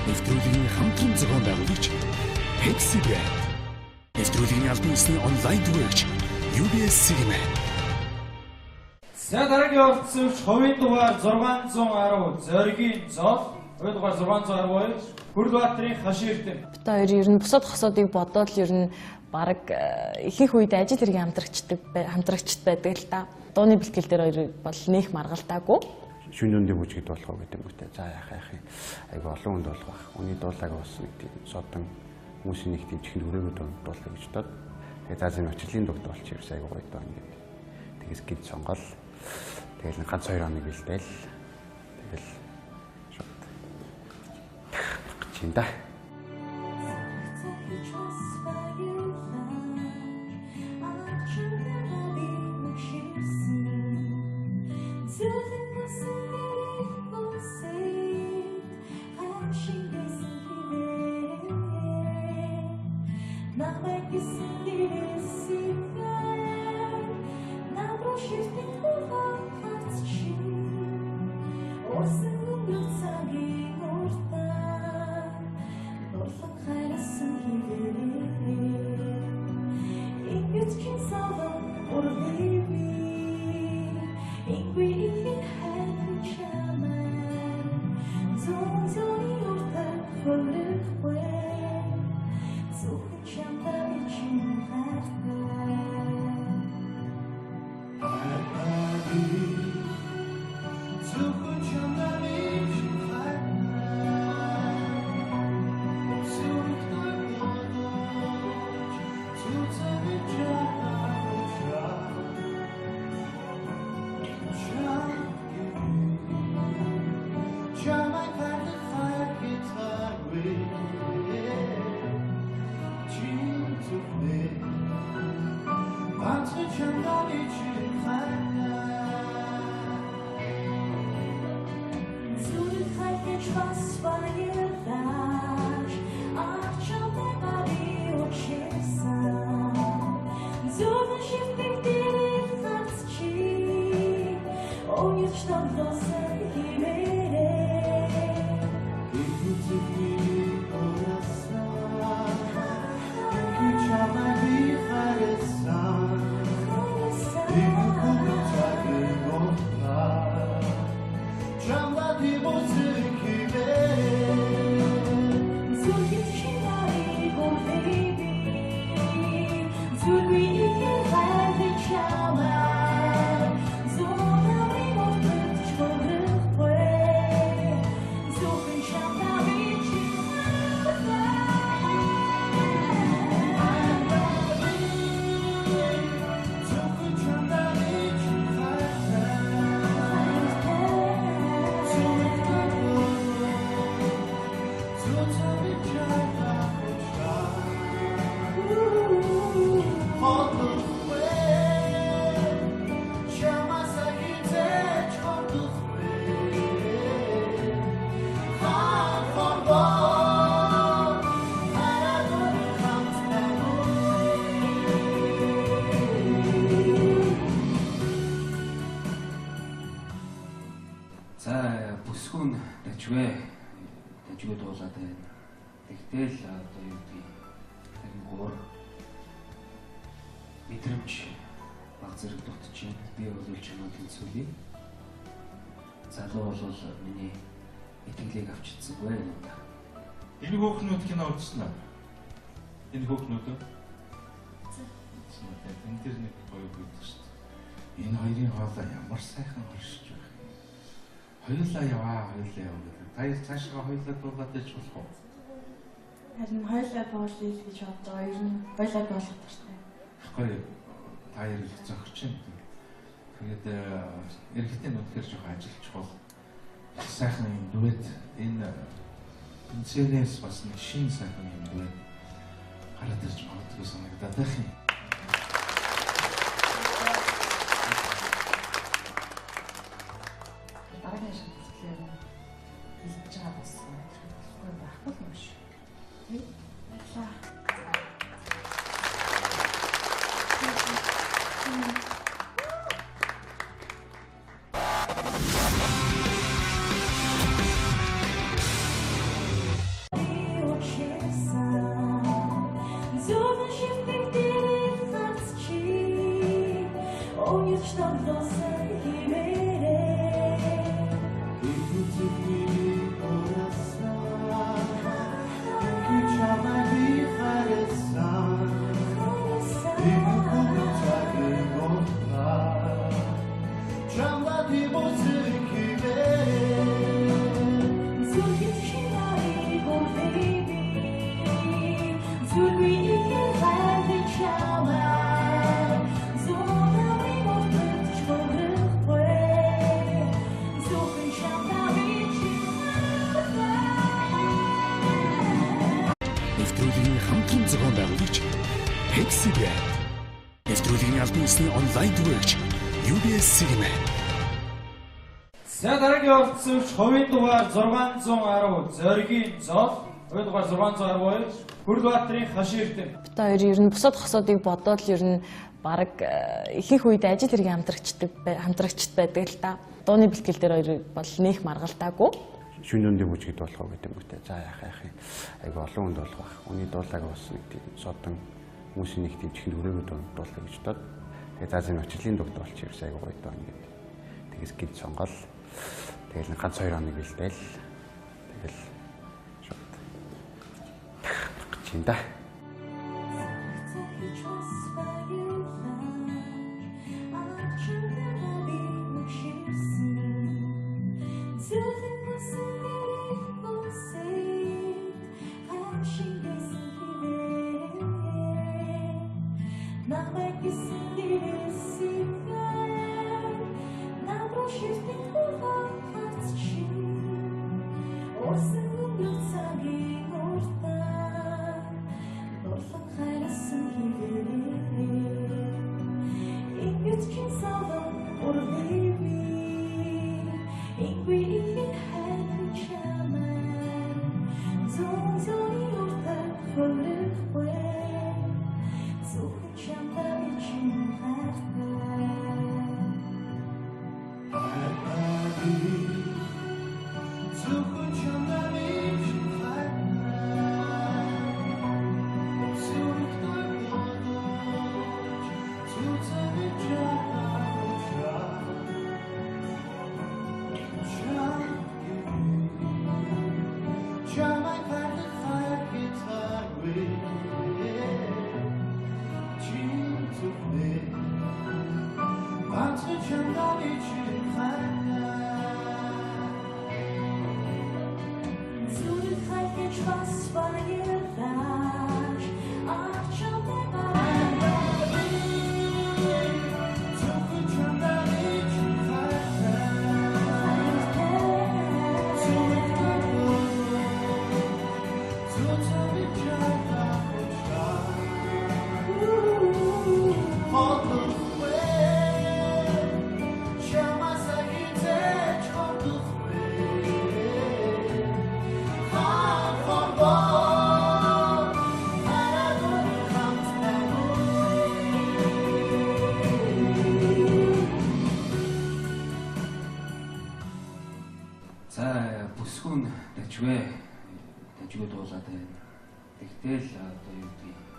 нэвтрүүлгийн хамтран зохион байгуулагч Pepsi Brand. Нэвтрүүлгийн албан ёсны онлайн дүгээрч UBS Cinema. За дараагийн оролцогч хувийн дугаар 610 зоригийн зол, хувийн дугаар 612 Хүрлбаатарын хаширтэн. Бид хоёр ер нь бусад хосуудыг бодоод ер нь баг ихэнх үед ажил хэрэг хамтрагчд байдаг л да. Дууны бэлтгэл дээр хоёр бол нэх маргалтаагүй. Шүн өндийн бүжгэд болох гэдэг юм үү. За яах юм. Айгу олон хүнд болох байх. Үний дуулааг бас нэг тийм содон хүмүүсийн нэг тийм чихэн өрөөгөө дуулах гэж бодоод тэгээд за энэ очрлын дугт болчих юм айгу гоё доо ингээд. Тэгээс гид сонгол. Тэгэл ганц 2 хоног бэлдээл. Тэгэл шууд чинь да. Дажгүй дуулаад байна. Тэгтэл одоо юу гэдэг харин гур мэдрэмж баг зэрэг дутж байна. Би бол чамайг хэлсүүлье. Залуу бол миний итгэлийг авчирсангүй юм да. Энэ хөөхнүүд кино үзсэн үү? Энэ хөөхнүүд үү? Энэ тэр нэг гоё байдаг шүү дээ. Энэ хоёрын хоолой ямар сайхан оршиж байх юм. Хоёулаа яваа гэдэг. Таяр цаашгаа хоёулаа дуулаад иж болох уу? Харин хоёулаа боолъё гэж одоо ер нь хоёулаа болох дуртай. Гоё таяр их зөгч юм. Тэгээд эрэгтэй нүдгээр жоохон ажиллаж бол сайхан юм дуэт энэ цэнэс бас нэг шин сайхан юм дуэт гараад ирж магадгүй санагдаад байх юм. Дараагийн шатчлаар хэлж байгаа бас болохгүй байхгүй юм шиг. Тэг. Pepsi Brand. Нэвтрүүлгийн албан ёсны онлайн дүгээрч UBS City-Man. За дараагийн оролцогч хувийн дугаар 610 зоригийн зол, хувийн дугаар 612 Хүрлбаатарын хашийн эрдэм. Бид хоёр ер нь бусад хосуудыг бодоод л ер нь баг ихэнх үед ажил хэрэг хамтрагчд байдаг л та. Дууны бэлтгэл дээр хоёр бол нэх маргалтаагүй. Шүн дүндийн бүжгд болох уу гэдэг юм үү. За яах юм. Айгу олон хүнд болох байх. Үний дуулааг бас нэг тийм содон хүмүүсийн нэг тийм чихэн өрөөгөө дуулах гэж бодоод тэгээ за зэн очирлын дугт болчих юм айгу гоё доо ингээд тэгээс гид сонгол тэгэл ганц 2 хоног бэлдээл тэгэл шууд чинь да. Бүсгүүн дажгүй дуулаад байна. Тэгтэл одоо юу гэдэг